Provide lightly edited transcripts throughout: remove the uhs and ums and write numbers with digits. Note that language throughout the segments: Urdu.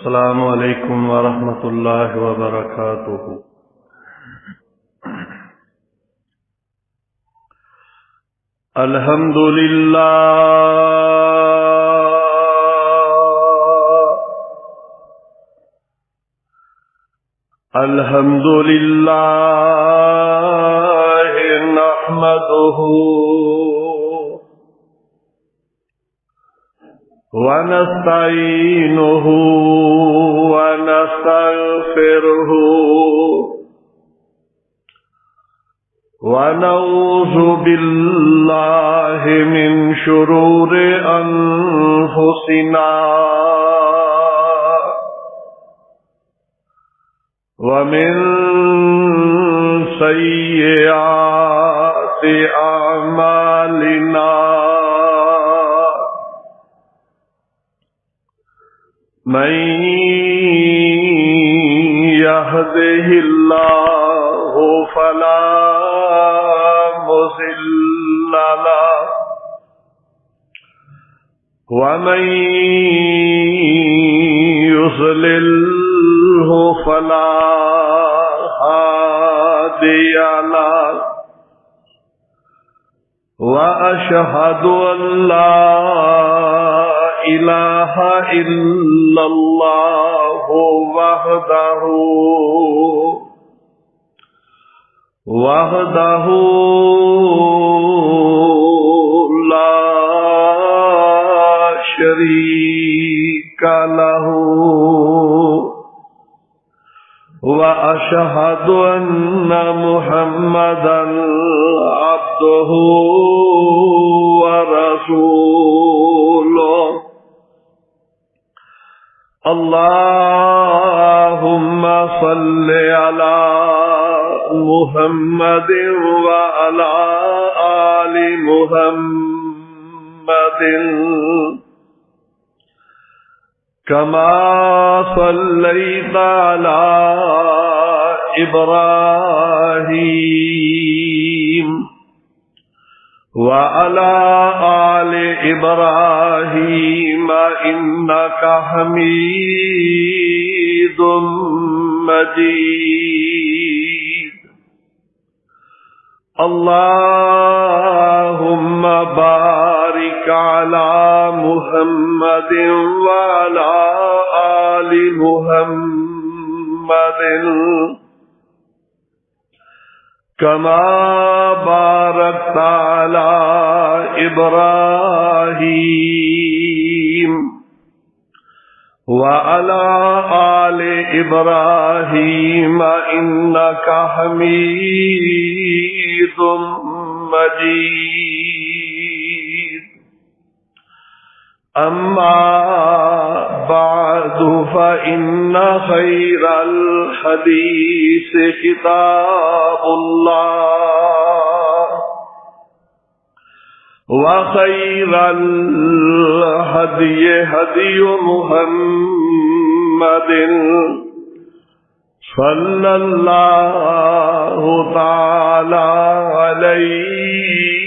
السلام علیکم ورحمۃ اللہ وبرکاتہ۔ الحمد للہ نحمدہ ونستعینہ ونستغفرہ ونعوذ باللہ من شرور انفسنا ومن سیئات اعمالنا من يهده الله فلا مضل له ومن يضلله فلا هادي له وأشهد أن لا إله إلا الله وحده لا شريك له وأشهد أن محمدا عبده ورسوله اللهم صل على محمد وعلى آل محمد كما صليت على إبراهيم وعلى آل إبراهيم إنك حميد مجيد اللهم بارك على محمد وعلى آل محمد كما باركت على إبراهيم وعلى آل إبراهيم إنك حميد مجيد أما بعد فإن خير الحديث كتاب الله وخير الهدي هدي محمد صلى الله تعالى عليه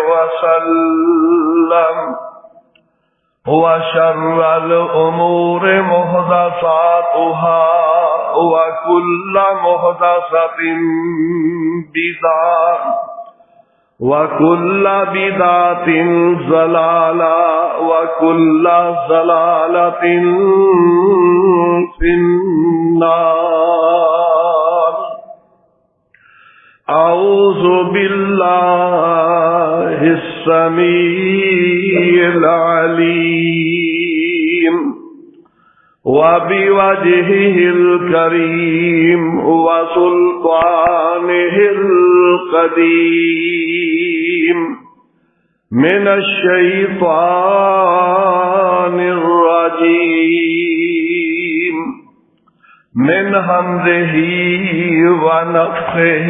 وسلم وشر الأمور محدثاتها وكل محدثة بدعة وكل بدعة ضلالة وكل ضلالة في النار أعوذ بالله السميع العليم وبوجهه الكريم وسلطانه القديم من الشيطان الرجيم من همزه ونفخه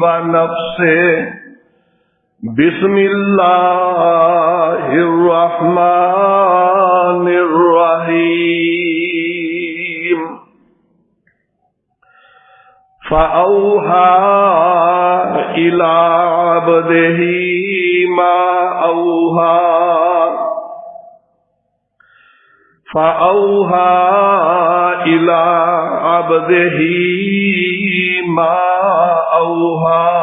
ونفسه بسم الله الرحمن الرحيم فأوحى إلى عبده ما أوحى فأوحى إلى عبده ما أوحى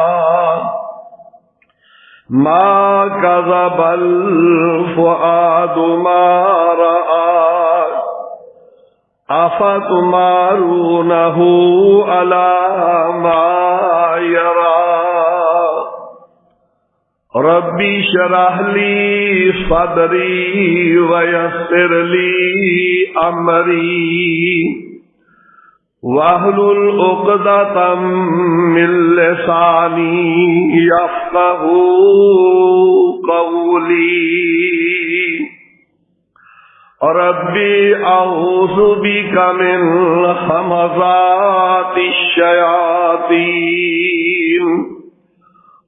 ما كذب الفؤاد ما رأى أفتمارونه على ما يرى ربي اشرح لي صدري ويسر لي أمري واحلل عقدة من لساني يفقهوا قولي ربي أعوذ بك من همزات الشياطين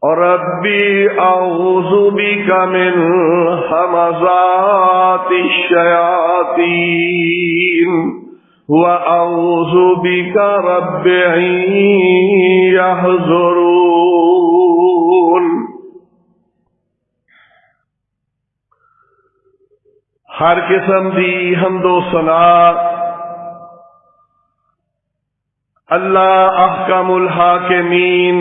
ربي أعوذ بك من همزات الشياطين وأعوذ بك رب أن يحضرون۔ ہر قسم دی حمد و ثنا اللہ احکم الحاکمین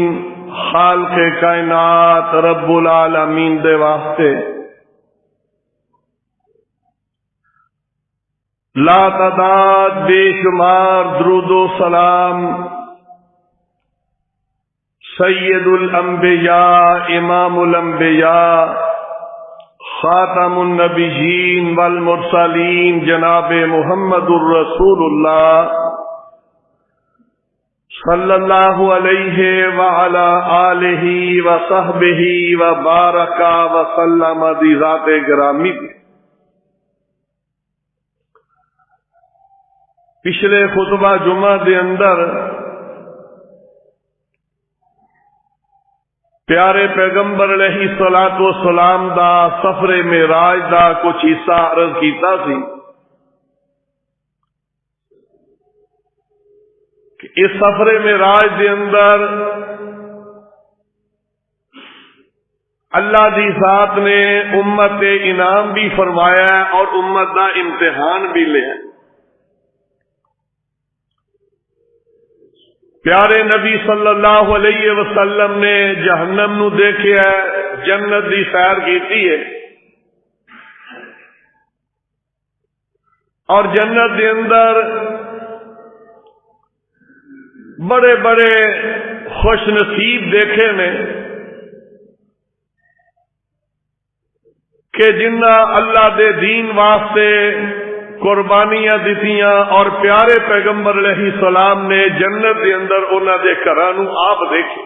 خالق کائنات رب العالمین دے واسطے لا تعداد بے شمار درود و سلام سید الانبیاء امام الانبیاء خاتم النبیین والمرسلین جناب محمد الرسول اللہ صلی اللہ علیہ وعلا آلہ وصحبہ وبارک وسلم دی ذات گرامی۔ پچھلے خطبہ جمعہ دے اندر پیارے پیغمبر علیہ الصلوۃ والسلام دا سفر معراج دا کچھ حصہ عرض کیتا سی کہ اس سفر معراج دے اندر اللہ دی ذات نے امت انعام بھی فرمایا اور امت دا امتحان بھی لیا۔ پیارے نبی صلی اللہ علیہ وسلم نے جہنم نو دیکھیا ہے، جنت دی سیر کیتی ہے اور جنت دے اندر بڑے بڑے خوش نصیب دیکھے نے کہ جنہ اللہ دے دین واسطے قربانیاں دتیاں اور پیارے پیغمبر علیہ السلام نے جنت دے اندر انہاں دے گھراں نو آپ دیکھے۔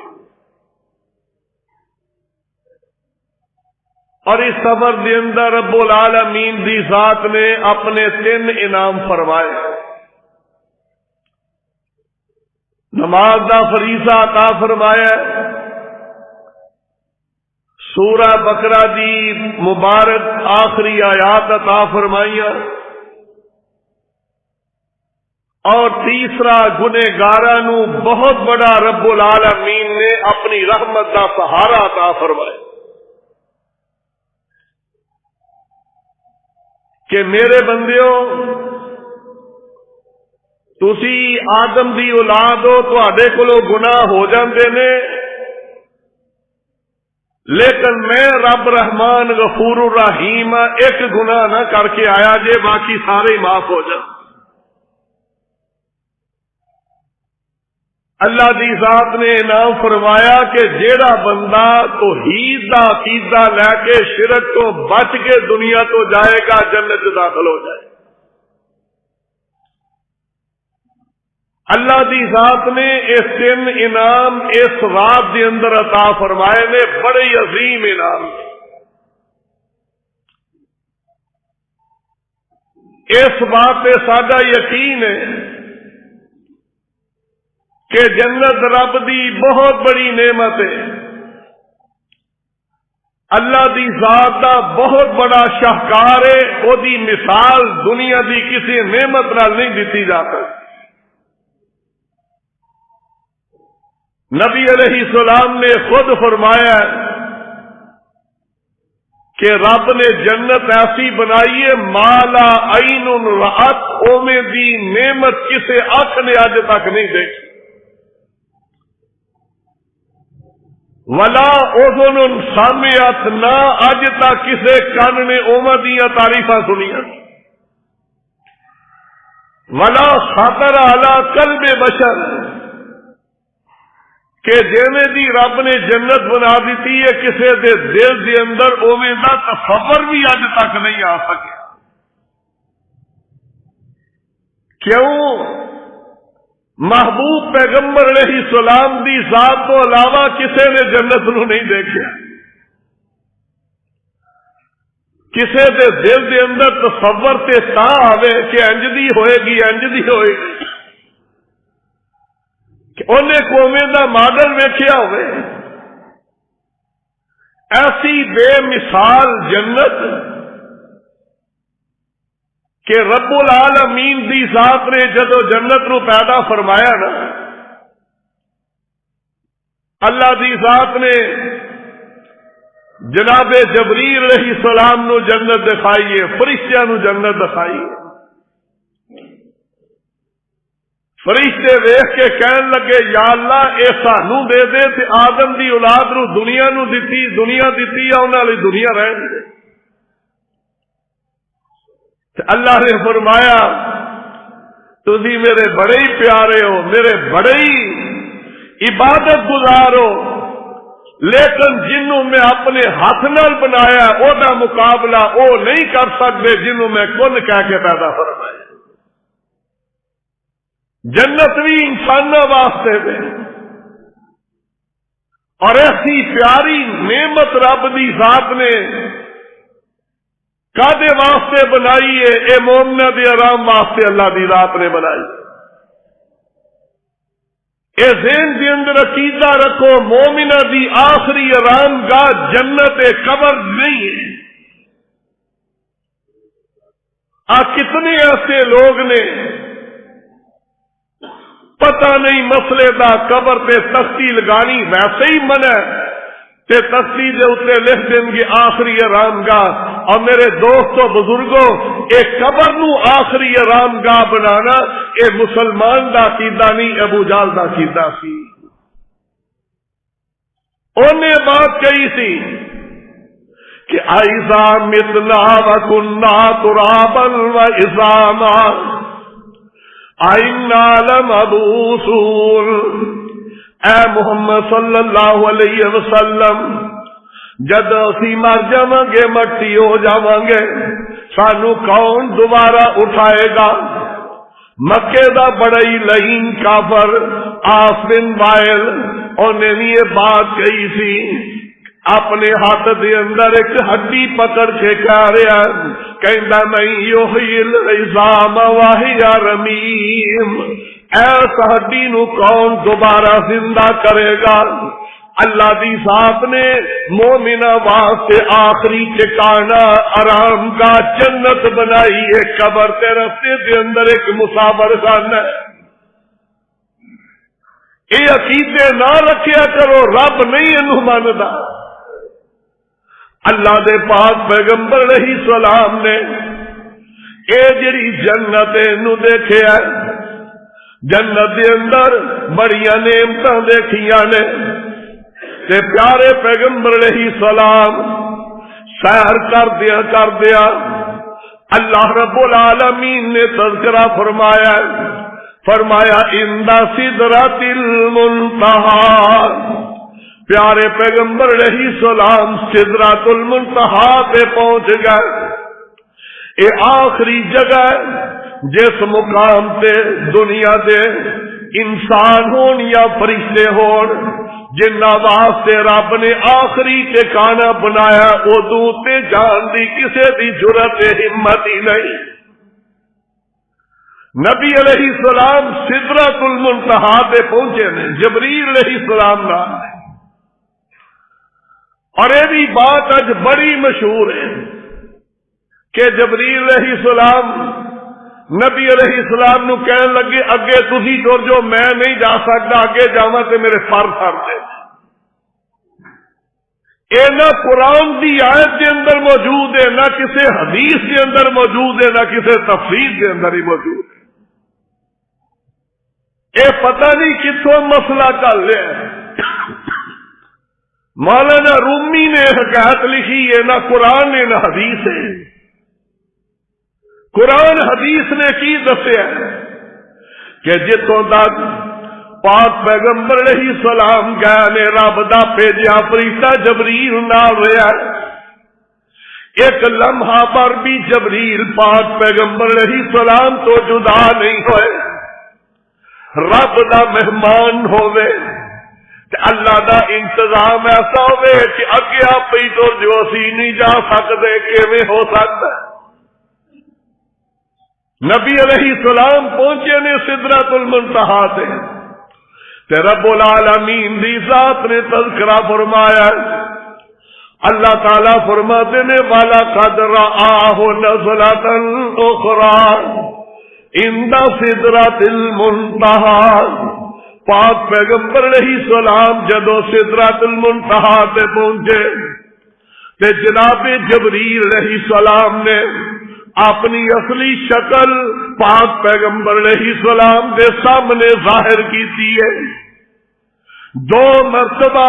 اور اس سفر دے اندر رب العالمین دی ذات نے اپنے 3 انعام فرمائے۔ نماز دا فریضہ عطا فرمایا، سورہ بقرہ دی مبارک آخری آیات عطا فرمائیاں، اور تیسرا گنہگاراں نو بہت بڑا رب العالمین نے اپنی رحمت دا سہارا عطا فرمایا کہ میرے بندیو تسی آدم دی اولاد ہو، تواڈے کولوں گناہ ہو جاندے نے، لیکن میں رب رحمان غفور الرحیم ایک گناہ نہ کر کے آیا جے باقی سارے معاف ہو جان۔ اللہ دی ذات نے انعام فرمایا کہ جیڑا بندہ توحید دا عقیدہ لے کے شرک تو بچ کے دنیا تو جائے گا جنت داخل ہو جائے۔ اللہ دی ذات نے اس 3 انعام اس رات دے اندر عطا فرمائے نے، بڑے عظیم انعام۔ اس بات پہ ساڈا یقین ہے کہ جنت رب دی بہت بڑی نعمت ہے، اللہ دی ذات دا بہت بڑا شاہکار ہے، وہ دی مثال دنیا دی کسی نعمت نال نہیں دیتی جا سکتی۔ نبی علیہ السلام نے خود فرمایا کہ رب نے جنت ایسی بنائی ہے مالا عین رأت، اومے دی نعمت کسے اکھ نے اج تک نہیں دیکھی، ولا اذن سامعت، نہ اج تک کسے کن نے اوما دیاں تعریفاں سنیاں، ولا خطر علی قلب بشر، کہ جیویں دی رب نے جنت بنا دیتی ہے کسے دے دل دے اندر اوویں دا تصور بھی اج تک نہیں آ سکیا۔ کیوں؟ محبوب پیغمبر علیہ السلام دی ذات تو علاوہ کسے نے جنت نو نہیں دیکھا، کسے دے دل دے اندر تصور تے تا آوے کہ انج دی ہوئے گی، انج دی ہوئے گی، انہیں قومیں دا ماڈل ویکھیا ہوئے۔ ایسی بے مثال جنت کہ رب العالمین دی ذات نے جدو جنت نو پیدا فرمایا نا، اللہ دی ذات نے جناب جبریل علیہ السلام نو جنت دکھائی ہے، فرشتیاں نو جنت دکھائی ہے۔ فرشتے ویکھ کے کہن لگے یا اللہ اے سانو دے دے تے آدم دی اولاد نو دنیا نو دتی، دنیا دتی ہے انہاں لئی دنیا رہن دے۔ تے اللہ نے فرمایا تسی میرے بڑے ہی پیارے ہو، میرے بڑے ہی عبادت گزار ہو، لیکن جنوں میں اپنے ہاتھ نال بنایا او دا مقابلہ او نہیں کر سکتے جنوں میں کن کہہ کے پیدا فرمایا۔ جنت بھی انسانوں واسطے دے، اور ایسی پیاری نعمت رب دی ذات نے کادے واسطے بنائی ہے؟ اے مومنہ دے آرام واسطے اللہ دی ذات نے بنائی۔ اے ذہن دے اندر عقیدہ رکھو، مومنہ دی آخری آرام گاہ جنت قبر نہیں ہے۔ کتنے ایسے لوگ نے پتہ نہیں مسئلے دا، قبر تے تختی لگانی ویسے ہی منع تے تختی دے اتنے لکھ دیں گے آخری آرام گاہ۔ اور میرے دوستو بزرگوں، اے قبر نو آخری آرام گاہ بنانا اے مسلمان دا عقیدہ نہیں، ابو جہل دا عقیدہ سی۔ انہیں بات کہی سی کہ اذا متنا وکنا ترابا وعظاما اِنَّا لَمَبْعُوثُونَ، اے محمد صلی اللہ علیہ وسلم جد اسی مر جاواں گے، مٹی ہو جاواں گے، سانو کون دوبارہ اٹھائے گا؟ مکے دا بڑا ہی لعین کافر عاص بن وائل انہیں بھی یہ بات کہی سی، اپنے ہاتھ دے اندر ایک ہڈی پکڑ کے کہہ رہا کہندا میں یحیی العظام وہی رمیم، ایس ہڈی نو کون دوبارہ زندہ کرے گا؟ اللہ دی ذات نے مومنہ واسطے آخری ٹھکانہ آرام کا جنت بنائی ہے، قبر تے رستے دے اندر ایک مسافر خانہ ہے۔ یہ عقیدے نہ رکھیا کرو، رب نہیں انہوں ماندا۔ اللہ دے پاک پیغمبر علیہ السلام نے اے جڑی جنت نو دیکھیا، جنت دے اندر بڑیاں نعمتاں دیکھیاں نے، تے پیارے پیغمبر علیہ السلام سیر کر دیا اللہ رب العالمین نے تذکرہ فرمایا عند سدرۃ المنتہی، پیارے پیغمبر علیہ السلام سدرۃ المنتہی پہ پہنچ گئے۔ اے آخری جگہ جس مقام تے دنیا دے انسان ہون یا فرشتے ہون جنہ واسطے رب نے آخری ٹھکانہ بنایا، ادو تے جان دی کسے دی جرت ہمت ہی نہیں۔ نبی علیہ السلام سدرۃ المنتہی پہ پہنچے نے، جبریل علیہ السلام نہ، اور یہ بھی بات اج بڑی مشہور ہے کہ جبریل علیہ السلام نبی علیہ السلام نو کہن لگے اگے تسی ٹر جو، میں نہیں جا سکتا، اگے جاواں تے میرے پر پھڑ دے۔ اے نہ قرآن دی آیت کے اندر موجود ہے، نہ کسی حدیث کے اندر موجود ہے، نہ کسی تفسیر کے اندر ہی موجود ہے۔ اے پتہ نہیں کتوں مسئلہ کر لیا۔ مولانا رومی نے حکایت لکھی ہے، نہ قرآن ہے نہ حدیث ہے۔ قرآن حدیث نے کی دسیا کہ جتوں تک پاک پیغمبر علیہ السلام گئے نے رب دا بھیجا فرشتہ جبریل نال رہیا، ایک لمحہ پر بھی جبریل پاک پیغمبر علیہ السلام تو جدا نہیں ہوئے۔ رب دا مہمان ہوئے تے اللہ دا انتظام ایسا ہوئے کہ اگے آپ ہی تو جو اسی نہیں جا سکتے، کیویں ہو سکتا ہے؟ نبی علیہ السلام پہنچے نے سدرۃ المنتہا تے رب العالمین دی ذات نے تذکرہ فرمایا، اللہ تعالی فرماتے نے وَلَقَدْ رَآهُ نَزْلَةً أُخْرَىٰ عِندَ سِدْرَةِ الْمُنتَهَىٰ۔ پاک پیغمبر علیہ السلام جدو سدرۃ المنتہا تے پہنچے تے جناب جبریل علیہ السلام نے اپنی اصلی شکل پاک پیغمبر علیہ السلام دے سامنے ظاہر کی ہے۔ دو مرتبہ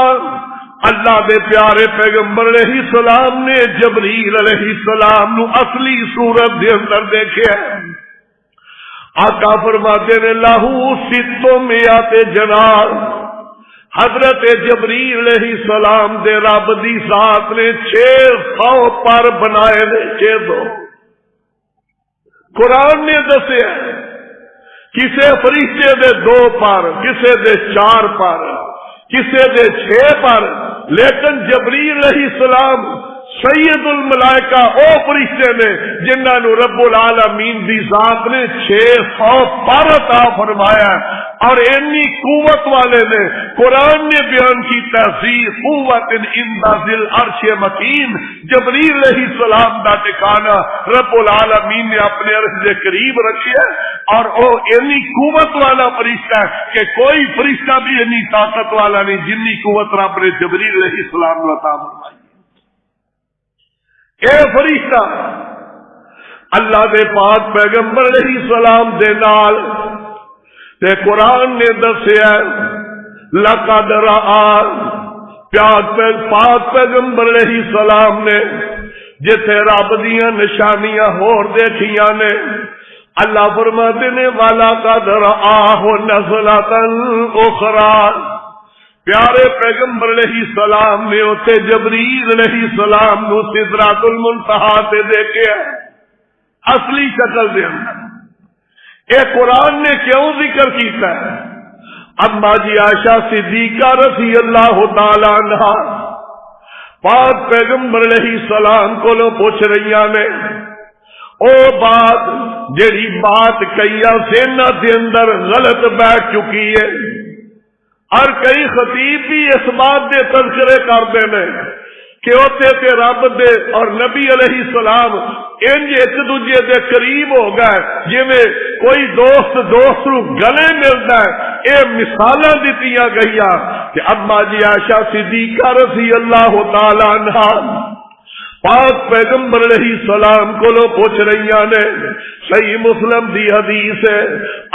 اللہ دے پیارے پیغمبر علیہ السلام نے جبریل علیہ السلام نو اصلی صورت دے اندر دیکھا۔ آقا فرماتے نے لہو 600 جناح، حضرت جبریل علیہ السلام دے رب دی ذات نے 600 پر بنائے نے۔ 600 قرآن نے دسیا، کسے فرشتے دے 2 پر، کسے دے 4 پر، کسے دے 6 پر، لیکن جبریل علیہ السلام سید الملائکہ او فرشتے نے جنہاں نو رب العالمین دی ذات نے 600 پر عطا فرمایا، اور اتنی قوت والے نے قرآن نے بیان کی تحذیر قوت عند ذی العرش مکین۔ جبریل علیہ السلام دا ٹھکانہ رب العالمین نے اپنے عرش کے قریب رکھیا، اور وہ اتنی قوت والا فرشتہ ہے کہ کوئی فرشتہ بھی اتنی طاقت والا نہیں جنی قوت رب نے جبریل علیہ السلام کو عطا فرمائی۔ اے فرشتہ اللہ دے پاک پیغمبر علیہ السلام دے نال تے قرآن نے دسیا لقد رآ، پاک پیغمبر علیہ السلام نے جتھے رب دیاں نشانیاں ہور دیکھیاں نے، اللہ فرماتے نے وَلَقَدْ رَآهُ نَزْلَةً أُخْرَىٰ۔ پیارے پیغمبر علیہ السلام نے اوتے جبریل علیہ السلام نو سدرۃ المنتہا تے دیکھیا اصلی شکل دے اندر۔ اے قرآن نے کیوں ذکر کیتا ہے؟ اما جی عائشہ صدیقہ رضی اللہ تعالی عنہا پاک پیغمبر علیہ السلام کو پوچھ رہی نے او بات جیڑی بات کئی ذہناں دے اندر غلط بیٹھ چکی ہے، اور کئی خطیب بھی اس بات دے تذکرے کرتے ہیں کہ اوتے تے رب دے اور نبی علیہ السلام انج ایک دوجے دے قریب ہو گئے جویں کوئی دوست نو گلے ملتا ہے۔ اے مثالاں دتیاں گئیاں کہ اما جی عائشہ صدیقہ رضی اللہ تعالی عنہا پاک پیغمبر علیہ السلام کو پوچھ رہی نے، صحیح مسلم دی حدیث ہے،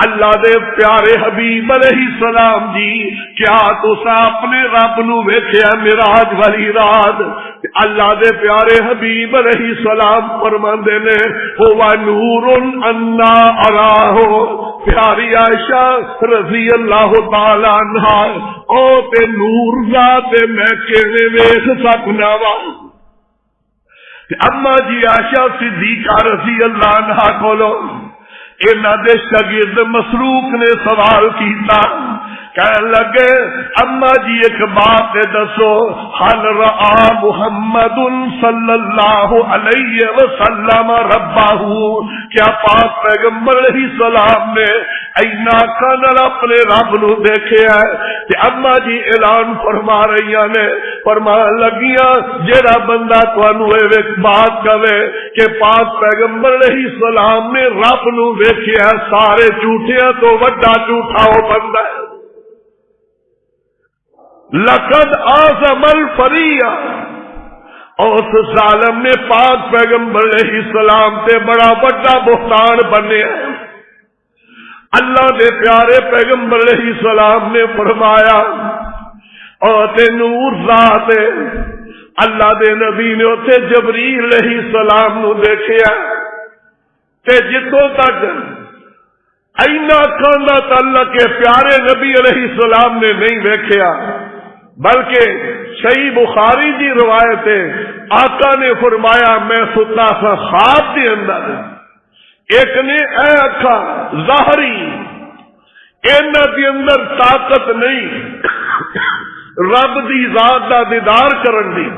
اللہ دے پیارے حبیب علیہ السلام جی کیا تسا اپنے رب نو ویکھیا معراج والی رات؟ اللہ دے پیارے حبیب علیہ السلام فرماندے نے ہوا نور انا اراہ، پیاری عائشہ رضی اللہ تعالی عنہا او تے نور ذات میں کیویں ویکھ سکنا وا؟ اما جی عائشہ صدیقہ رضی اللہ عنہا کولو انہاں دے شاگرد مسروق نے سوال کیتا، کہنے لگے اما جی ایک بات دسو، حل رآ محمد صلی اللہ علیہ وسلم ربہ، کیا پاک پیغمبر علیہ السلام نے اینا کانل اپنے رب نو دیکھے ہے؟ کہ اما جی اعلان فرما رہی نے، فرما لگیاں جیڑا بندہ تانوں ایک بات کہے کہ پاک پیغمبر علیہ السلام نے رب نو دیکھے ہے، سارے جھوٹیاں تو وڈا جھوٹا وہ بندہ ہے۔ لقد اعظم الفریہ، اس ظالم نے پاک پیغمبر علیہ السلام تے بڑا بڑا بہتان بنیا. اللہ دے پیارے پیغمبر علیہ السلام نے فرمایا اور تے نور ذات اللہ دے نبی نے اتنے جبریل علیہ السلام نو دیکھیا تے جتوں تک اینا اکھاں دا تعلق کے پیارے نبی علیہ السلام نے نہیں دیکھیا بلکہ صحیح بخاری دی روایت ہے آقا نے فرمایا میں ستا سا خواب دے اندر ایک نے اے اکھا ظاہری اینا دی اندر طاقت نہیں رب دی ذات دا دیدار کرن دی.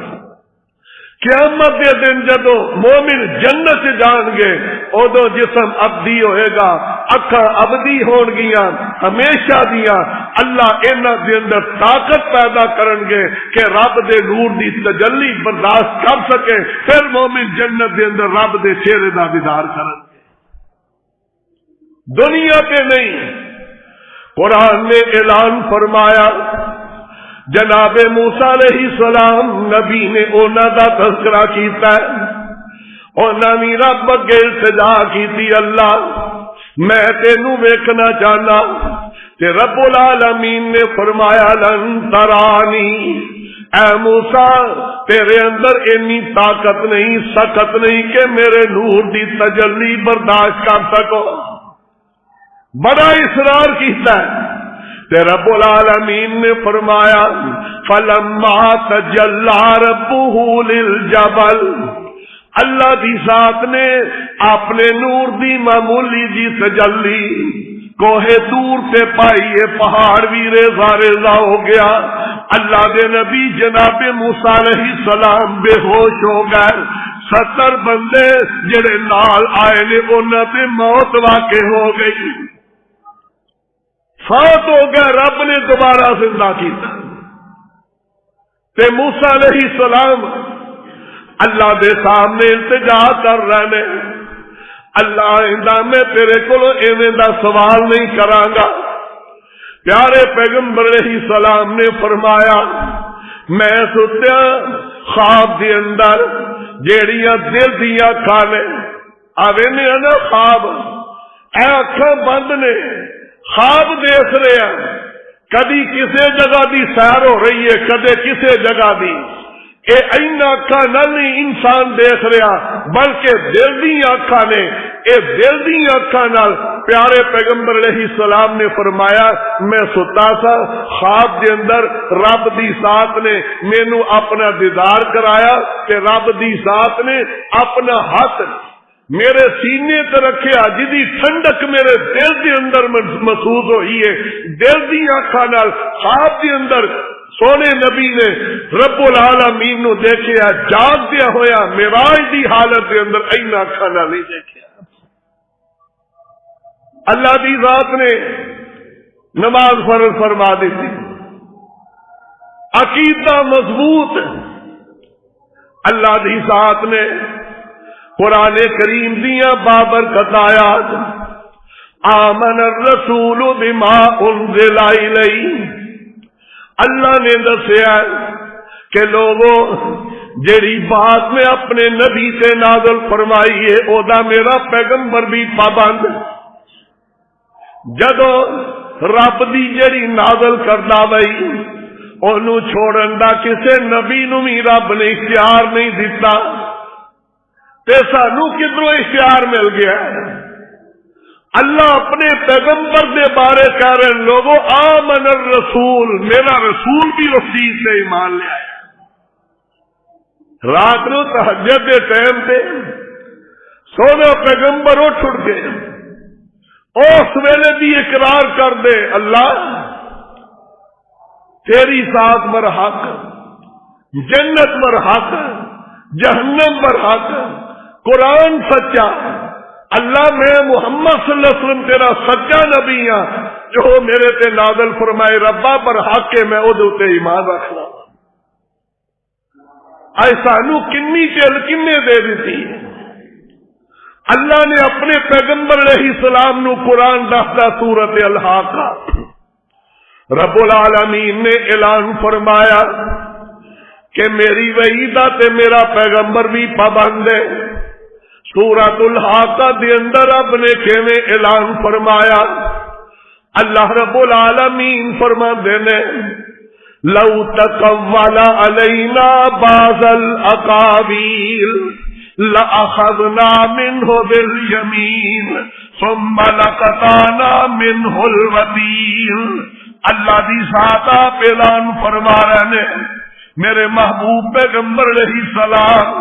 قیامت دے دن جدو مومن جنت جان گے ادو جسم ابدی ہوئے گا اکھاں ابدی ہون گیاں ہمیشہ دیاں. اللہ انہاں دے اندر طاقت پیدا کرن گے کہ رب دے نور دی تجلی برداشت کر سکے پھر مومن جنت دے اندر رب دے چہرے دا دیدار کرن گے. دنیا تے نہیں. قرآن نے اعلان فرمایا جناب موسیٰ علیہ السلام نبی نے اونا دا تذکرہ کیتا ہے اونا نی رب اگے التجا کیتی اللہ میں تینوں ویکھنا چاہنا تے رب العالمین نے فرمایا لن ترانی اے موسیٰ تیرے اندر اتنی طاقت نہیں سخت نہیں کہ میرے نور دی تجلی برداشت کر سکو. بڑا اصرار کیتا ہے تے رب العالمین نے فرمایا فلما تجلی ربہ للجبل اللہ دی ذات نے اپنے نور دی معمولی جی تجلی کوہ دور سے پائیے پہاڑ بھی ریزہ ریزہ ہو گیا. اللہ دے نبی جناب موسیٰ علیہ السلام بے ہوش ہو گئے. 70 بندے جڑے نال آئے نے انہاں تے موت واقع ہو گئی فوت ہو گئے. رب نے دوبارہ زندہ کیتا تے موسیٰ علیہ السلام اللہ دے سامنے التجا کر رہے نے اللہ آئندہ میں تیرے کو ایویں دا سوال نہیں کراں گا. پیارے پیغمبر علیہ السلام نے فرمایا میں ستیا خواب دے اندر جیڑیاں دل دیاں کھانے آوے نے نا خواب اے اکھاں بند نے خواب دیکھ رہے ہیں کدی کسی جگہ دی سیر ہو رہی ہے کدے کسی جگہ دی اے اینا اکھاں نہیں انسان دیکھ رہا بلکہ دل دی اکھاں نے اے دل دی اکھاں نال پیارے پیغمبر علیہ السلام نے فرمایا میں ستا سا خواب دے اندر رب دی ذات نے مینوں اپنا دیدار کرایا کہ رب دی ذات نے اپنا ہاتھ میرے سینے تے رکھیا جدی ٹھنڈک میرے دل دے اندر محسوس ہوئی ہے. دل دی آنکھاں نال خواب دے اندر سونے نبی نے رب العالمین نو دیکھیا جاگ دیا ہویا معراج دی حالت دے اندر اینا آنکھاں نال نہیں دیکھیا. اللہ دی ذات نے نماز فرض فرما دیتی عقیدہ مضبوط. اللہ دی ذات نے قرآن کریم دیا بابرکت آیات آمن الرسول بما انزل الیہ اللہ نے دسیا کہ لوگوں جیڑی بات میں اپنے نبی سے نازل فرمائی ہے او دا میرا پیغمبر بھی پابند جدو رب دی جیڑی نازل کردا وئی اونوں چھوڑن دا کسے نبی نو بھی رب نے اختیار نہیں دیتا تے سانو کدھروں اختیار مل گیا ہے. اللہ اپنے پیغمبر دے بارے کہہ رہے ہیں لوگوں آمن الرسول میرا رسول بھی وسیع سے ایمان لے آیا. رات نو تہجد دے ٹائم تے سونا پیغمبر اٹھ کے اس ویلے بھی اقرار کر دے اللہ تیری ذات برحق جنت برحق جہنم برحق قرآن سچا اللہ میں محمد صلی اللہ علیہ وسلم تیرا سچا نبی ہاں جو میرے تے نازل فرمائے ربا پر حق کے میں او تے ایمان رکھنا. ایسا نو کنی چل کنے دے دیتی اللہ نے اپنے پیغمبر علیہ السلام نو قرآن دستا سورت الحاقہ رب العالمین نے اعلان فرمایا کہ میری وحیدہ تے میرا پیغمبر بھی پابند ہے۔ سورۃ الحاقہ دے اندر رب نے کیویں اعلان فرمایا، اللہ رب العالمین فرماندے نے لو تقول علینا بعض الاقاویل لأخذنا منه بالیمین ثم لقطعنا منه الوتین۔ اللہ دی ذات آپ اعلان فرما رہے نے، میرے محبوب پیغمبر علیہ السلام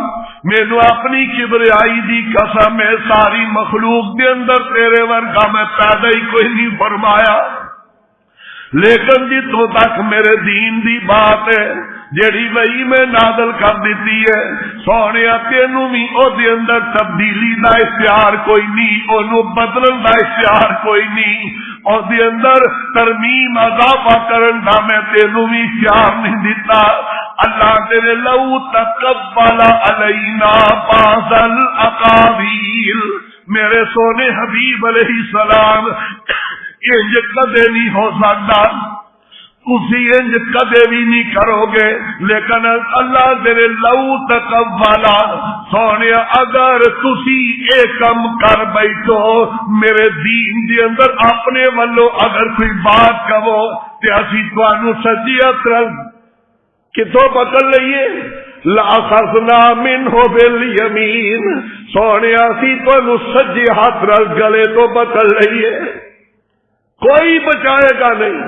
مینو اپنی کبریائی دی قسم ہے، ساری مخلوق دے اندر تیرے ورگا میں پیدا ہی کوئی نہیں فرمایا، لیکن جتوں تک میرے دین دی بات ہے جیڑی وہی میں نازل کر دیتی ہے، سونیا تینوں بھی او دے اندر تبدیلی دا اختیار کوئی نہیں، اونوں بدلن دا اختیار کوئی نہیں، او دے اندر ترمیم اضافہ کرن دا میں تینوں بھی اختیار نہیں دیتا۔ اللہ تیرے لو تقبل علینا بعض الاقاویل، میرے سونے حبیب علیہ السلام انج کدے نہیں ہو سکتا، تسی انج کدے بھی نہیں کرو گے، لیکن اللہ تیرے لو تقبل سونے اگر تسی اے کم کر بیٹھو میرے دین دے اندر اپنے والو اگر کوئی بات کہو تے اسی تانوں سجی اطرف کتوں پکڑ لئیے، لأخذنا منہ بالیمین، سونے اسی تانوں سجی ہاتھ رل گلے تو پکڑ لئیے، کوئی بچائے گا نہیں۔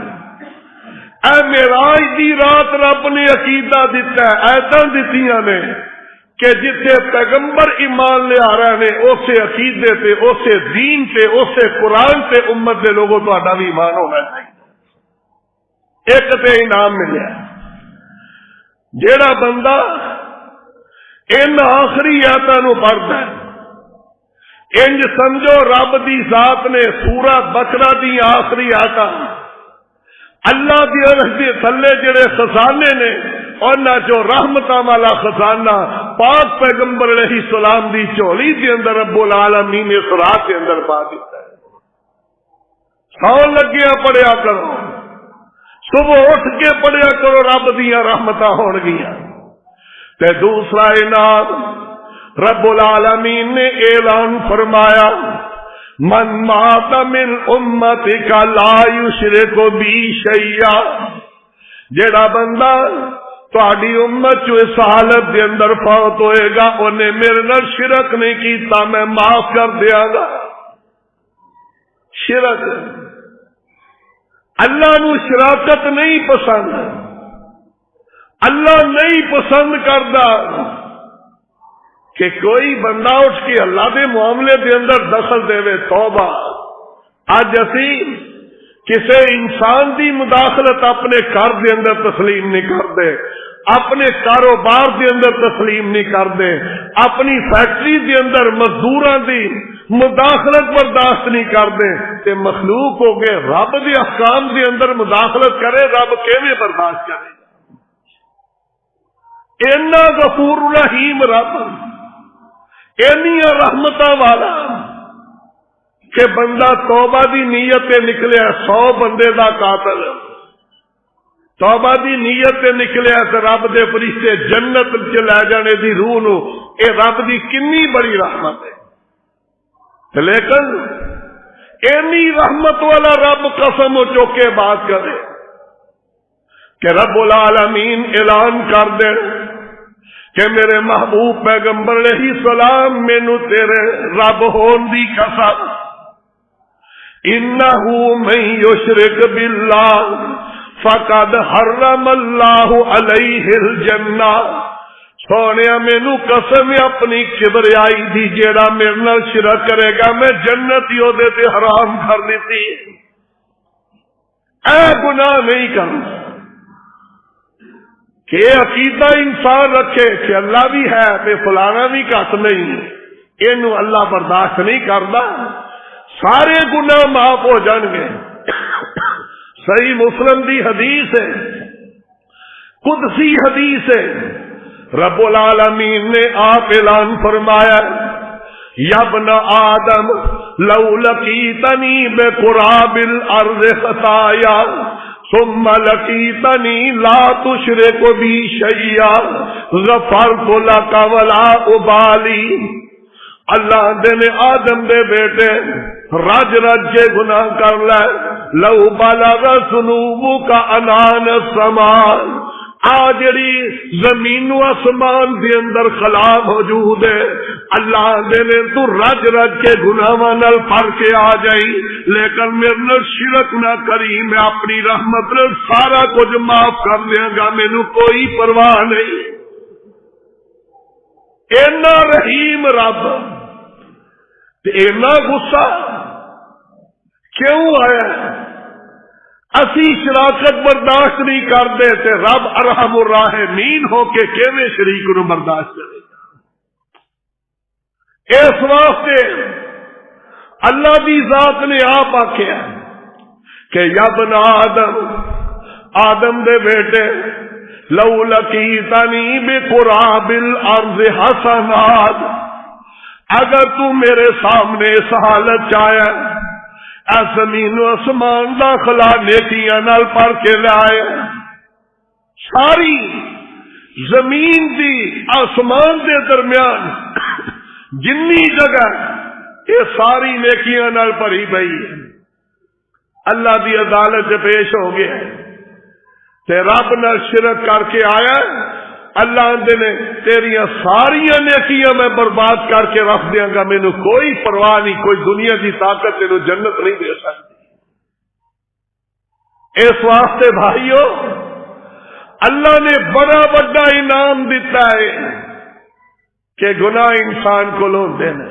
اے معراج دی رات رب نے عقیدہ دیتا ہے، ایتاں دتیاں نے کہ جتنے پیغمبر ایمان لے آ رہے ہیں اسے عقیدے تے، اسے دین تے، اسے قرآن تے امت دے لوگوں تہاڈا بھی ایمان ہونا چاہیے۔ ایک تے انعام ملیا، جیڑا بندہ ان آخری آیاتاں نو پڑھدا ہے، انج سمجھو رب دی ذات نے سورہ بقرہ دی آخری آیاتاں اللہ دی عرش دے تھلے جڑے خزانے نے انہاں چوں رحمتاں والا خزانہ پاک پیغمبر علیہ السلام دی جھولی دے اندر رب العالمین نے اس رات کے اندر پا دیتا ہے۔ سون لگیا پڑھیا کرو، صبح اٹھ کے پڑھیا کرو، رب دیاں رحمتاں ہون گیاں۔ تے دوسرا انعام رب العالمین نے اعلان فرمایا من مات من امتک لا یشرک بی شیئا، جیڑا بندہ تہاڈی امت چ اس حالت دے اندر فوت ہوئے گا انہیں میرے نال شرک نہیں کیتا میں معاف کر دیاں گا۔ شرک اللہ نو شراکت نہیں پسند، اللہ نہیں پسند کردا کہ کوئی بندہ اٹھ کے اللہ دے معاملے دے اندر دخل دے۔ توبہ، اج اسی کسے انسان دی مداخلت اپنے گھر دے اندر تسلیم نہیں کرتے، اپنے کاروبار دے اندر تسلیم نہیں کرتے، اپنی فیکٹری دے اندر مزدوراں دی مداخلت برداشت نہیں کرتے، تے مخلوق ہو گئے رب دے احکام دے اندر مداخلت کرے، رب کیویں برداشت کرے؟ اینا غفور رحیم رب، اینیاں رحمتاں والا کہ بندہ توبہ دی نیت تے نکلیا 100 بندے دا قاتل، توبہ دی نیت تے نکلیا تے رب دے فرشتے جنت چ لے جانے دی روح نو، اے رب دی کنی بڑی رحمت ہے۔ لیکن اینی رحمت والا رب قسم و چوکے بات کرے کہ رب العالمین اعلان کر دے کہ میرے محبوب پیغمبر علیہ السلام مینو تیرے رب ہون دی قسم، انہ من یشرک باللہ فقد حرم اللہ علیہ الجنہ، سونیا مینو قسم اپنی کبریائی دی جیڑا میرے نال شرک کرے گا میں جنت ہی دے تے حرام کر دیتی۔ اے گناہ نہیں کرنا کہ عقیدہ انسان رکھے کہ اللہ بھی ہے تے فلانا بھی گھٹ نہیں، اینو اللہ برداشت نہیں کرتا، سارے گناہ معاف ہو جان گے۔ صحیح مسلم دی حدیث ہے، قدسی حدیث ہے، رب العالمین نے آپ اعلان فرمایا یا ابن آدم لو لقیتنی بقراب الارض خطایا ثم لقيتني لا تشرك بي شيئا غفرت لك ولا ابالي. اللہ دے نے آدم دے بیٹے رج رج کے گناہ کر لے. لو بلغ ذنوبک عنان السماء. آ جڑی زمین و آسمان دے اندر خلا موجود ہے اللہ دے نے تو رج رج کے گناہاں نال پھر کے آ جائی لیکن میرے نال شرک نہ کری. میں اپنی رحمت نال سارا کچھ معاف کر دیاں گا. مینوں کوئی پرواہ نہیں. اینا رحیم رب تے اینا غصہ کیوں آیا؟ اسی شراکت برداشت نہیں کرتے تے رب ارحم الراحمین ہو کے کیویں شریک نو برداشت کرے گا؟ اس واسطے اللہ دی ذات نے آپ آکھیا کہ یا ابن آدم، آدم دے بیٹے، لو لقیتنی بقراب الارض حسنات، اگر تو میرے سامنے اس حالت چاہیا اے زمین و آسمان دا خلا نیکیاں نال پڑھ کے لائے، ساری زمین دی آسمان دے درمیان جنی جگہ یہ ساری نیکیاں نال بھری پئی اللہ دی عدالت پیش ہو گیا تے رب نال شرک کر کے آیا. اللہ دے نے تیریاں ساریاں نیکیاں میں برباد کر کے رکھ دیاں گا. مینوں کوئی پرواہ نہیں، کوئی دنیا کی طاقت تینوں جنت نہیں دے سکتی. اس واسطے بھائیو اللہ نے بڑا بڑا انعام دیتا ہے کہ گناہ انسان کو لون دینا.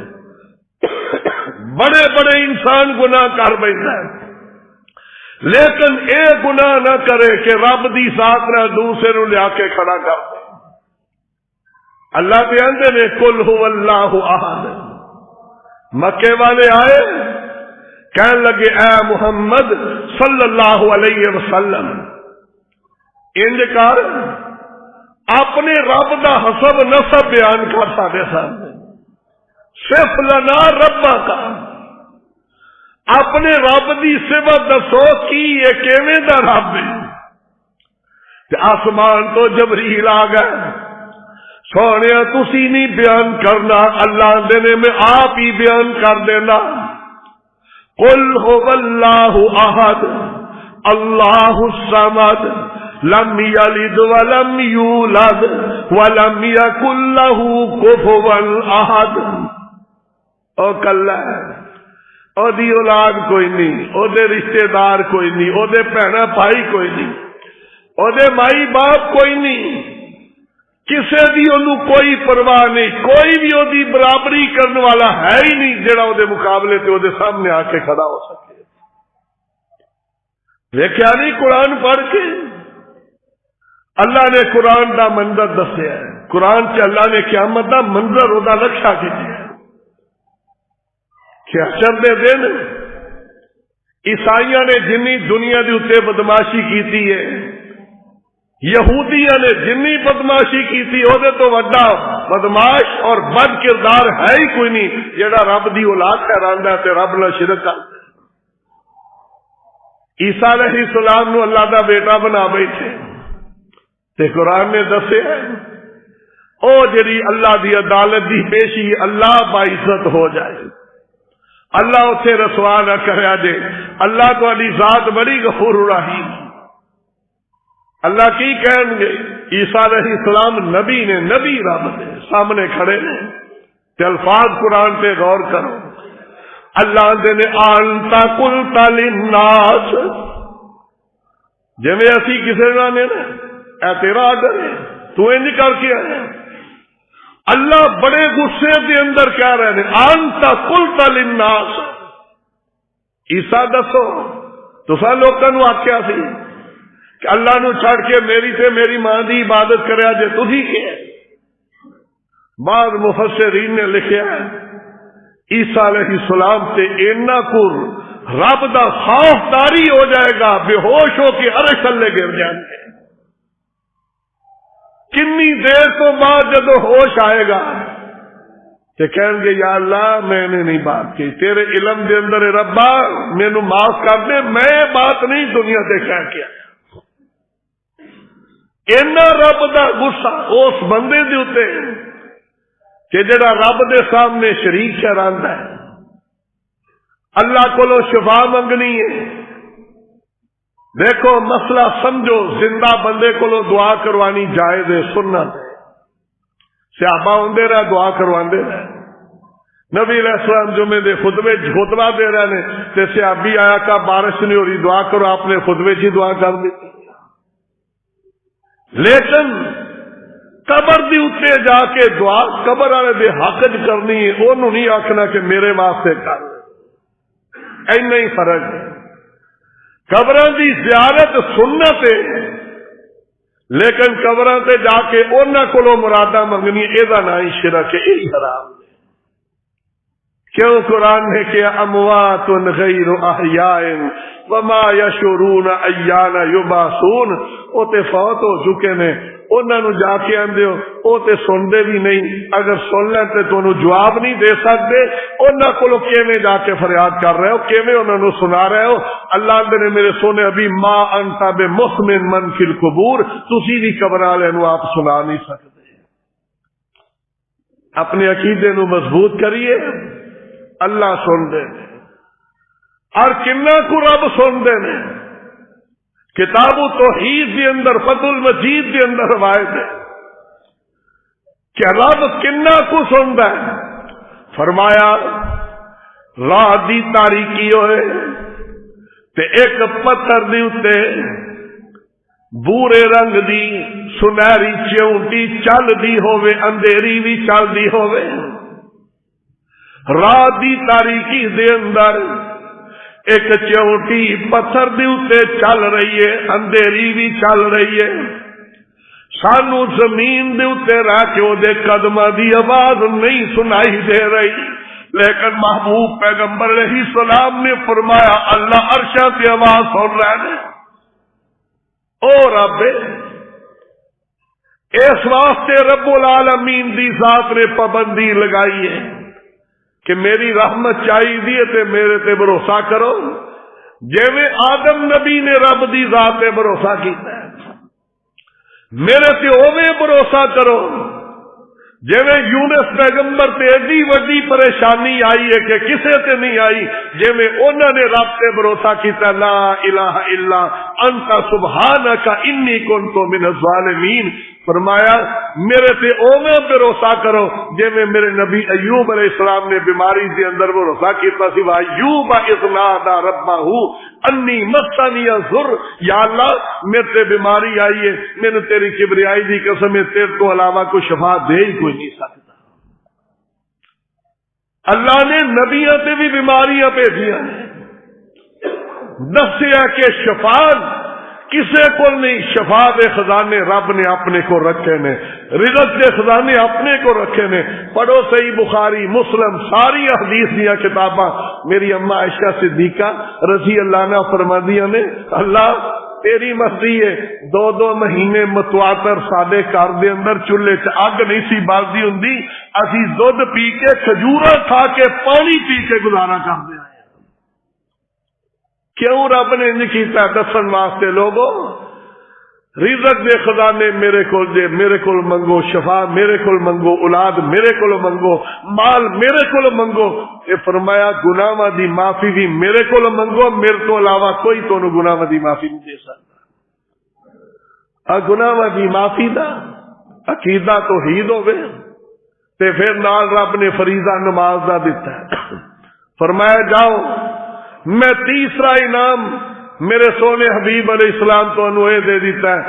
بڑے بڑے انسان گناہ کر بیٹھتا ہے لیکن اے گناہ نہ کرے کہ رب دی ذات نہ دوسرے نو لیا کے کھڑا کر دے. اللہ بیانتے نے قل هو اللہ احد. مکے والے آئے کہنے لگے اے محمد صلی اللہ علیہ وسلم انج کر اپنے رب دا حسب نسب بیان کر سارے سامنے. صرف لنا ربا کا اپنے رب دی صفت دسو کی یہ کیویں دا رب ہے. آسمان تو جبریل آ گئے سونے تسی نہیں بیان کرنا اللہ دینے میں آپ ہی بیان کر دینا. قل هو اللہ احد اللہ الصمد لم یلد ولم یولد ولم یکن له کفوا احد. او کلا او دی اولاد کوئی نہیں، او دے رشتہ دار کوئی نہیں، او دے بہنا بھائی کوئی نہیں، او دے مائی باپ کوئی نہیں، کسے دی انہوں کوئی پرواہ نہیں، کوئی بھی او دی برابری کرنے والا ہے ہی نہیں جڑا او دے مقابلے تے او دے سامنے آ کے کھڑا ہو سکے. دیکھا نہیں قرآن پڑھ کے اللہ نے قرآن دا منظر دسیا ہے. قرآن سے اللہ نے قیامت دا منظر او دا رکھا کیتا ہے کہ حشر دے دن عیسائیاں نے جنی دنیا دی اتے بدماشی کیتی ہے، یہودیاں نے جنی بدماشی کی تھی وہ تو وڈا بدماش اور بد کردار ہے ہی کوئی نہیں جڑا رب دی اولاد ٹھہراندا تے رب نال شرک کردا. عیسیٰ علیہ السلام نو اللہ دا بیٹا بنا بیٹھے تے قرآن نے دسیا او جڑی اللہ دی عدالت دی پیشی اللہ باعزت ہو جائے، اللہ اتنے رسوا نہ کریا جے. اللہ تہاڈی ذات بڑی غفور رحیم. اللہ کی کہیں گے عیسیٰ علیہ السلام نبی نے، نبی رب نے سامنے کھڑے نے تے الفاظ قرآن پہ غور کرو. اللہ دے نے انتا قلت للناس، جویں اسی کسے نے نا اے تیرا آڈر ہے تو انج کر کے آیا. اللہ بڑے غصے دے اندر کہہ رہے ہیں انتا قلت للناس. عیسیٰ دسو تساں لوکاں نو آکھیا سی کہ اللہ نو چھڑ کے میری تے میری ماں دی عبادت کریا جے تسی کی ہے. بعض مفسرین نے لکھیا ہے عیسیٰ علیہ السلام تے اینا کور رب دا خوف داری ہو جائے گا، بے ہوش ہو کے عرش تلے گر جائیں گے. کنی دیر تو بعد جدو ہوش آئے گا تے کہیں گے یا اللہ میں نے نہیں بات کی، تیرے علم دے اندر ربا مینوں معاف کر دے، میں بات نہیں دنیا تے کہہ کے آیا. اینا رب دا غصہ اس بندے دے اوتے کہ جڑا رب دے سامنے شریک ٹھہراندا ہے، اللہ کو شفا منگنی ہے۔ دیکھو مسئلہ سمجھو، زندہ بندے کو دعا کروانی جائز ہے، سنت ہے۔ صحابہ ہوندے رہے دعا کرواندے رہے، نبی علیہ السلام جمعے دے خطبہ دے رہے نے تے صحابی آیا کہ بارش نہیں ہو رہی دعا کرو، آپ نے خطبے کی دعا کر دی۔ لیکن قبر دی اتنے جا کے دعا قبر والے دے حق چ کرنی ہے، انہوں نہیں آخنا کہ میرے واسطے کر، اینا ہی فرق ہے۔ قبراں دی زیارت سنت ہے، لیکن قبراں تے جا کے انہاں کولوں مراداں منگنی اے نہ ہی شرک ہے، یہی حرام ہے۔ کیوں قرآن نے کہ اموات غیر احیاء وما یشعرون ایان یبعثون، او تے فوت ہو چکے نے، انہاں نو جا کے آندے ہو او تے سندے بھی نہیں، اگر سن لیں تے تانوں جواب نہیں دے سکتے، انہاں کولو کیویں جا کے فریاد کر رہے ہو، کیویں انہاں نو سنا رہے ہو؟ اللہ نے میرے سونے ابھی ما انت بمسمع من فی القبور، تسی بھی قبر والے نو آپ سنا نہیں سکتے۔ اپنے عقیدے نو مضبوط کریے، اللہ سن دے اور کنا کو رب سن دے نے۔ کتاب توحید کے اندر فتح المجید کے اندر روایت ہے کہ رب کنا کو سندا ہے، فرمایا راہ دی تاریکی ہوئے تے ایک پتھر دی اتے بورے رنگ دی سنہری چیونٹی چل دی ہوئے، اندھیری بھی چل دی ہوئے، راہ دی تاریکی دے اندر ایک چیونٹی پتھر دی اتے چل رہی ہے، اندھیری بھی چل رہی ہے، سانو زمین دے اتے رہ کے او دے قدمہ دی آواز نہیں سنائی دے رہی، لیکن محبوب پیغمبر علیہ السلام نے فرمایا اللہ عرشاں تے آواز سن رہے ہیں۔ او رب، اس واسطے رب العالمین دی ذات نے پابندی لگائی ہے کہ میری رحمت چاہیے تے میرے تے بھروسہ کرو، جیویں آدم نبی نے رب دی ذات تے بھروسہ کیتا ہے، میرے تے اوویں بھروسہ کرو جیویں یونس پیغمبر تے ایڈی وڈی پریشانی آئی ہے کہ کسے تے نہیں آئی، جیویں انہوں نے رب تے بھروسہ کیتا لا الہ الا انت سبحانک انی کنت من الظالمین، فرمایا میرے تے اوویں بھروسہ کرو جیویں میرے نبی ایوب علیہ السلام نے بیماری دے اندر بھروسہ کیتا سی، ایوب اذ نادى ربہ انی مسنی الضر، یا اللہ میرے تے بیماری آئی ہے، میں تیری کبریائی دی قسم ہے تیرے تو علاوہ کوئی شفا دے ہی کوئی نہیں سکتا۔ اللہ نے نبیوں تے بھی بیماریاں بھیجیاں دسیا کہ شفا کسے کو نہیں، شفا دے خزانے رب نے اپنے کو رکھے نے، رزق دے خزانے اپنے کو رکھے نے۔ پڑھو صحیح بخاری مسلم ساری حدیث دیا کتاباں، میری اما عائشہ صدیقہ رضی اللہ عنہا فرماندیاں نے اللہ تیری مرضی ہے، 2 مہینے متواتر ساڈے گھر دے اندر چولہے چ اگ نہیں سی بلدی ہوندی، اسی دودھ پی کے کھجوراں کھا کے پانی پی کے گزارا کرتے ہیں۔ کیوں رب نے انج کیتا؟ دسن واسطے لوگوں رزق دے خزانے میرے کول جے، میرے کول منگو، شفا میرے کول منگو، اولاد میرے کول منگو، مال میرے کول منگو، اے فرمایا گناہاں دی معافی بھی میرے کول منگو، میرے تو علاوہ کوئی تانوں گناہاں دی معافی نہیں دے سکتا۔ گناہاں دی معافی دا عقیدہ توحید ہوے تے پھر نال رب نے فریضہ نماز دا دیتا ہے، فرمایا جاؤ میں تیسرا انعام میرے سونے حبیب علیہ السلام تو انوے دے دیتا ہے،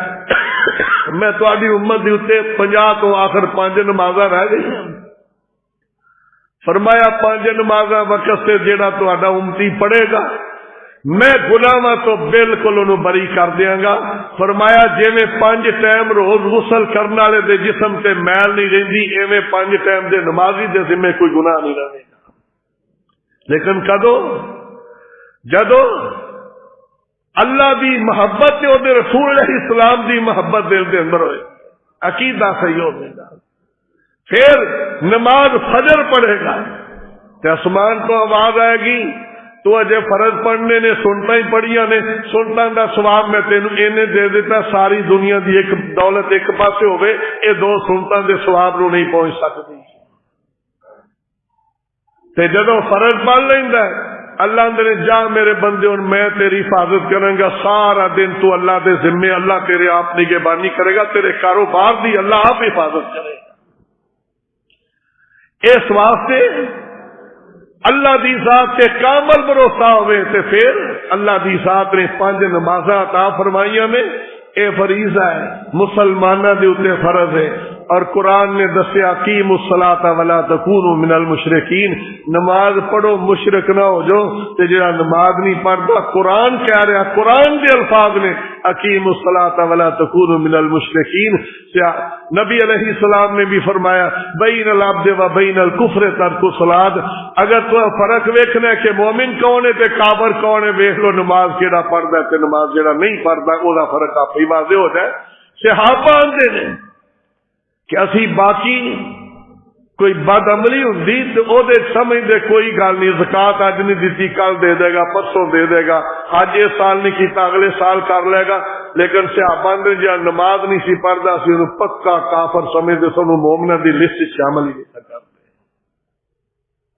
میں تہاڈی امت دے اوتے 50 تو آخر 5 نمازاں رہ گئی، فرمایا 5 نمازاں وقت سے جیڑا تہاڈا امتی پڑھے گا میں گناہاں تو بالکل انہوں بری کر دیاں گا۔ فرمایا جویں 5 ٹائم روز غسل کرنے والے دے جسم تے میل نہیں رہندی، ایویں 5 ٹائم دے نمازی دے ذمہ کوئی گناہ نہیں رہے گا۔ لیکن کدو؟ جدو اللہ دی محبت تے اودے رسول علیہ السلام دی محبت دل دے اندر ہوئے، عقیدہ صحیح ہوے گا، پھر نماز فجر پڑھے گا تے آسمان تو آواز آئے گی تو اجے فرض پڑھنے نے سنتا ہی پڑھیاں نے، سنتا دا ثواب میں تینوں اینے دے دیتا، ساری دنیا دی ایک دولت ایک پاسے ہوئے، اے دو سنتا دے ثواب نو نہیں پہنچ سکتی۔ تے جدو فرض پڑھ لیندا ہے اللہ نے جا میرے بندے ہوں میں تیری حفاظت کروں گا، سارا دن تو اللہ دے ذمے، اللہ تیرے آپ نگہبانی کرے گا، تیرے کاروبار دی اللہ آپ حفاظت کرے گا۔ اس واسطے اللہ دی ذات تے کامل بھروسہ ہوئے تے پھر اللہ دی ذات نے 5 نمازاں عطا فرمائیاں نے، اے فریضہ ہے، مسلمانہ دے اوتے فرض ہے، اور قرآن نے دسیا اقیموا الصلاۃ ولا تکونوا من المشرکین، نماز پڑھو مشرک نہ ہو جاؤ۔ تے جڑا نماز نہیں پڑھتا قرآن کہہ رہا، قرآن دے الفاظ نے اقیموا الصلاۃ ولا تکونوا من المشرکین۔ نبی علیہ السلام نے بھی فرمایا بین العبد و بین الکفر ترک الصلاۃ، اگر تو فرق ویکھنا ہے کہ مومن کون ہے تے کافر کون ہے، ویکھ لو نماز کیڑا پڑھدا ہے تے نماز جڑا نہیں پڑھدا، او دا فرق آپ ہی واضح ہو جائے۔ صحابہ آندے نے کہ اسی باقی کوئی بد عملی ہوندی تو او دے سمجھدے کوئی گل نہیں، زکات اج نہیں دیتی کل دے دے گا، پرسوں دے دے گا، اج اس سال نہیں کیتا اگلے سال کر لے گا، لیکن صحابہ نے جہاں نماز نہیں سی پڑھدا سی انہوں پکا کافر سمجھدے سن، مومناں دی لسٹ شامل ہی نہیں کرتے۔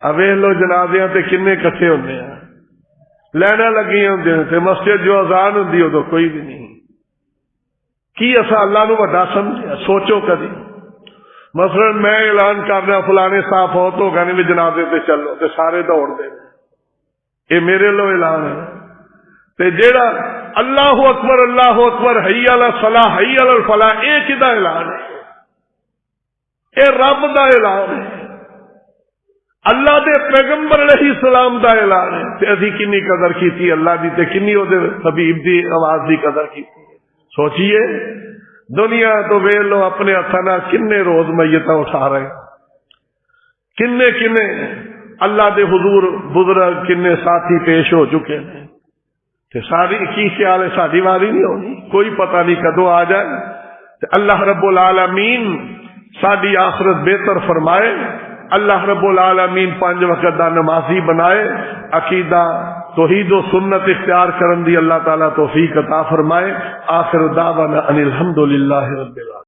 اب ویکھ لو جنازیاں تے کنے کٹھے ہوندے ہیں، لائناں لگیاں ہوندیاں تے مسجد جو اذان ہوندی ادو کوئی بھی نہیں۔ کی اسا اللہ نو وڈا سمجھیا؟ سوچو کدی مثلا میں اعلان کرنا فلانے صاحب فوت ہو گئے بھی جنازے تے چلو تے سارے دوڑ دے، اے میرے لو اعلان ہے۔ تے جیڑا اللہ اکبر حی علی الصلاح حی علی الفلاح، اے کدا اعلان ہے؟ اے رب دا اعلان ہے، اللہ دے پیغمبر علیہ السلام دا اعلان ہے۔ تے اسی کنی قدر کیتی اللہ دی تے کنی او دے حبیب دی آواز دی قدر کیتی۔ سوچئے دنیا تو ویل لو اپنے ہاتھوں کنے روز میتاں اٹھا رہے، کنے کنے اللہ دے حضور بزرگ کنے ساتھی پیش ہو چکے ہیں، تے ساری کی خیال ہے ساری واری نہیں ہونی، کوئی پتہ نہیں کدو آ جائے۔ تے اللہ رب العالمین ساری آخرت بہتر فرمائے، اللہ رب العالمین 5 وقت دا نمازی بنائے، عقیدہ توحید و سنت اختیار کرن دی اللہ تعالیٰ توفیق عطا فرمائے۔ آخر دعوانا ان الحمدللہ رب العالمین۔